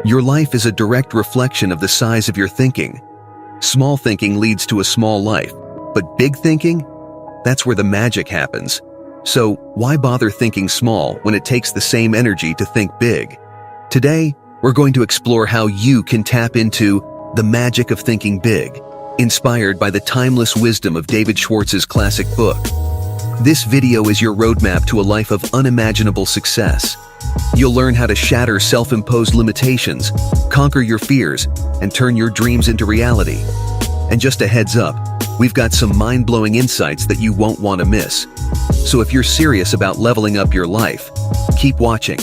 Your life is a direct reflection of the size of your thinking. Small thinking leads to a small life, but big thinking? That's where the magic happens. So why bother thinking small when it takes the same energy to think big? Today, we're going to explore how you can tap into the magic of thinking big, inspired by the timeless wisdom of David Schwartz's classic book. This video is your roadmap to a life of unimaginable success. You'll learn how to shatter self-imposed limitations, conquer your fears, and turn your dreams into reality. And just a heads up, we've got some mind-blowing insights that you won't want to miss. So if you're serious about leveling up your life, keep watching.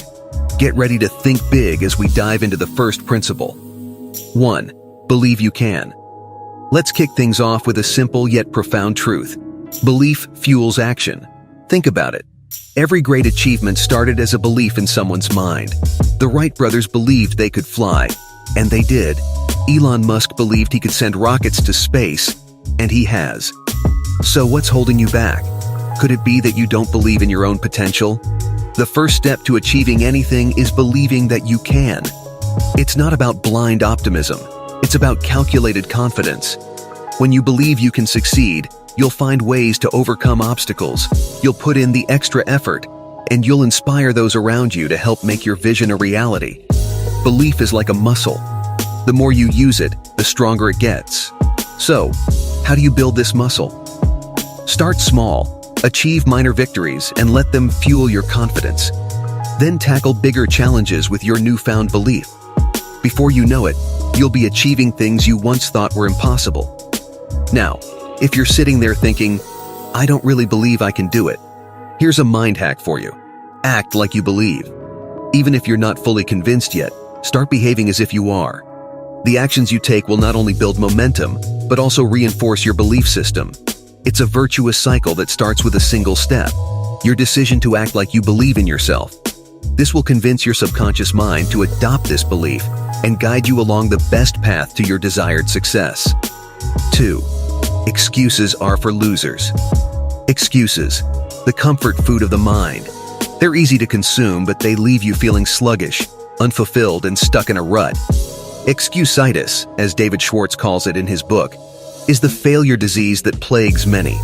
Get ready to think big as we dive into the first principle. 1. Believe you can. Let's kick things off with a simple yet profound truth. Belief fuels action. Think about it. Every great achievement started as a belief in someone's mind. The Wright brothers believed they could fly, and they did. Elon Musk believed he could send rockets to space, and he has. So what's holding you back? Could it be that you don't believe in your own potential? The first step to achieving anything is believing that you can. It's not about blind optimism. It's about calculated confidence. When you believe you can succeed, you'll find ways to overcome obstacles. You'll put in the extra effort, and you'll inspire those around you to help make your vision a reality. Belief is like a muscle. The more you use it, the stronger it gets. So, how do you build this muscle? Start small, achieve minor victories, and let them fuel your confidence. Then tackle bigger challenges with your newfound belief. Before you know it, you'll be achieving things you once thought were impossible. Now, if you're sitting there thinking, I don't really believe I can do it, here's a mind hack for you. Act like you believe. Even if you're not fully convinced yet, start behaving as if you are. The actions you take will not only build momentum, but also reinforce your belief system. It's a virtuous cycle that starts with a single step, your decision to act like you believe in yourself. This will convince your subconscious mind to adopt this belief and guide you along the best path to your desired success. 2. Excuses are for losers. Excuses, the comfort food of the mind. They're easy to consume, but they leave you feeling sluggish, unfulfilled, and stuck in a rut. Excusitis, as David Schwartz calls it in his book, is the failure disease that plagues many.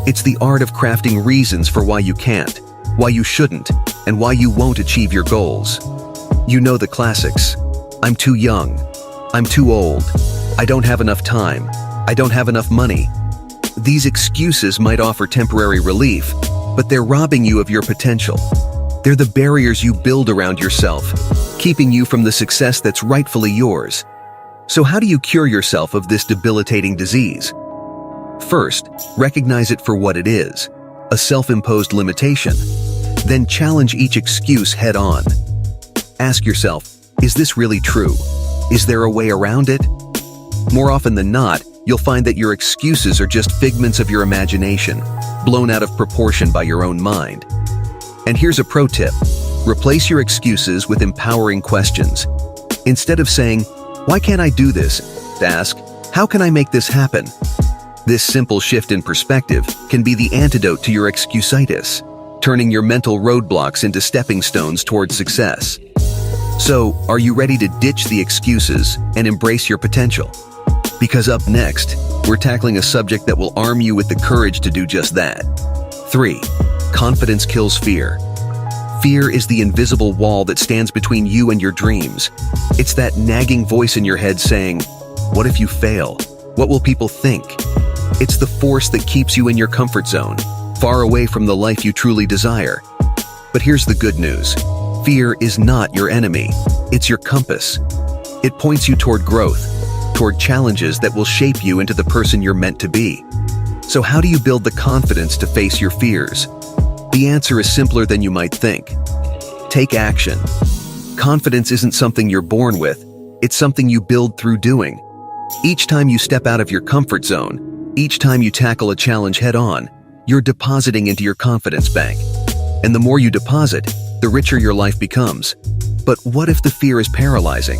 It's the art of crafting reasons for why you can't, why you shouldn't, and why you won't achieve your goals. You know the classics. I'm too young. I'm too old. I don't have enough time. I don't have enough money. These excuses might offer temporary relief, but they're robbing you of your potential. They're the barriers you build around yourself, keeping you from the success that's rightfully yours. So how do you cure yourself of this debilitating disease? First, recognize it for what it is, a self-imposed limitation. Then challenge each excuse head-on. Ask yourself, is this really true? Is there a way around it? More often than not, you'll find that your excuses are just figments of your imagination, blown out of proportion by your own mind. And here's a pro tip. Replace your excuses with empowering questions. Instead of saying, why can't I do this? Ask, how can I make this happen? This simple shift in perspective can be the antidote to your excusitis, turning your mental roadblocks into stepping stones towards success. So, are you ready to ditch the excuses and embrace your potential? Because up next, we're tackling a subject that will arm you with the courage to do just that. 3. Confidence kills fear. Fear is the invisible wall that stands between you and your dreams. It's that nagging voice in your head saying, what if you fail? What will people think? It's the force that keeps you in your comfort zone, far away from the life you truly desire. But here's the good news. Fear is not your enemy. It's your compass. It points you toward growth, toward challenges that will shape you into the person you're meant to be. So how do you build the confidence to face your fears? The answer is simpler than you might think. Take action. Confidence isn't something you're born with. It's something you build through doing. Each time you step out of your comfort zone, each time you tackle a challenge head-on, you're depositing into your confidence bank. And the more you deposit, the richer your life becomes. But what if the fear is paralyzing?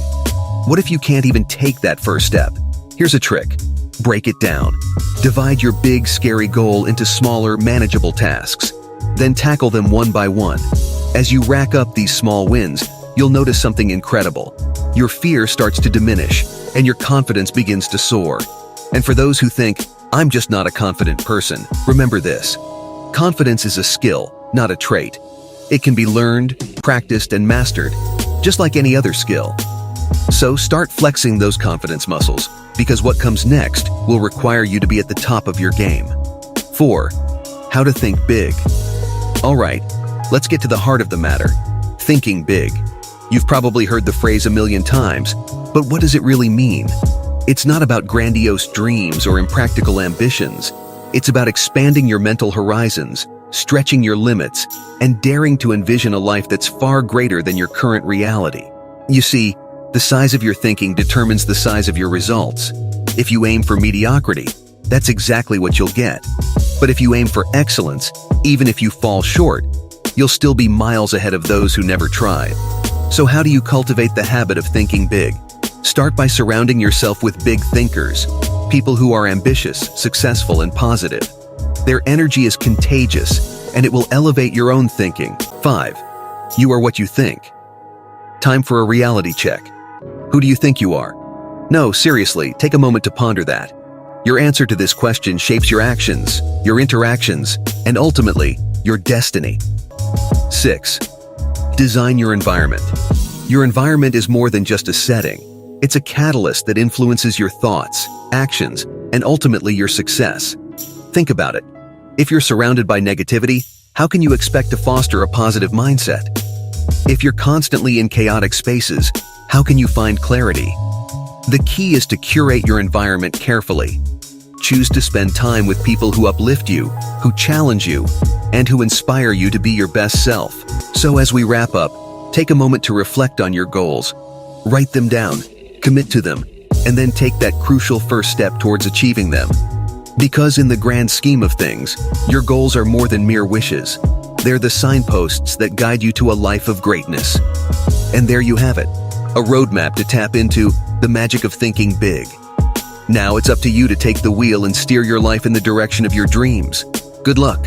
What if you can't even take that first step? Here's a trick. Break it down. Divide your big, scary goal into smaller, manageable tasks. Then tackle them one by one. As you rack up these small wins, you'll notice something incredible. your fear starts to diminish and your confidence begins to soar. And for those who think, "I'm just not a confident person," remember this. Confidence is a skill, not a trait. It can be learned, practiced, and mastered, just like any other skill. So start flexing those confidence muscles, because what comes next will require you to be at the top of your game. 4. How to think big. All right, let's get to the heart of the matter. Thinking big. You've probably heard the phrase a million times, but what does it really mean? It's not about grandiose dreams or impractical ambitions. It's about expanding your mental horizons, stretching your limits, and daring to envision a life that's far greater than your current reality. You see, the size of your thinking determines the size of your results. If you aim for mediocrity, that's exactly what you'll get. But if you aim for excellence, even if you fall short, you'll still be miles ahead of those who never tried. So how do you cultivate the habit of thinking big? Start by surrounding yourself with big thinkers, people who are ambitious, successful, and positive. Their energy is contagious, and it will elevate your own thinking. 5. You are what you think. Time for a reality check. Who do you think you are? No, seriously, take a moment to ponder that. Your answer to this question shapes your actions, your interactions, and ultimately, your destiny. 6. Design your environment. Your environment is more than just a setting. It's a catalyst that influences your thoughts, actions, and ultimately your success. Think about it. If you're surrounded by negativity, how can you expect to foster a positive mindset? If you're constantly in chaotic spaces, how can you find clarity? The key is to curate your environment carefully. Choose to spend time with people who uplift you, who challenge you, and who inspire you to be your best self. So as we wrap up, take a moment to reflect on your goals. Write them down, commit to them, and then take that crucial first step towards achieving them. Because in the grand scheme of things, your goals are more than mere wishes. They're the signposts that guide you to a life of greatness. And there you have it, a roadmap to tap into the magic of thinking big. Now it's up to you to take the wheel and steer your life in the direction of your dreams. Good luck.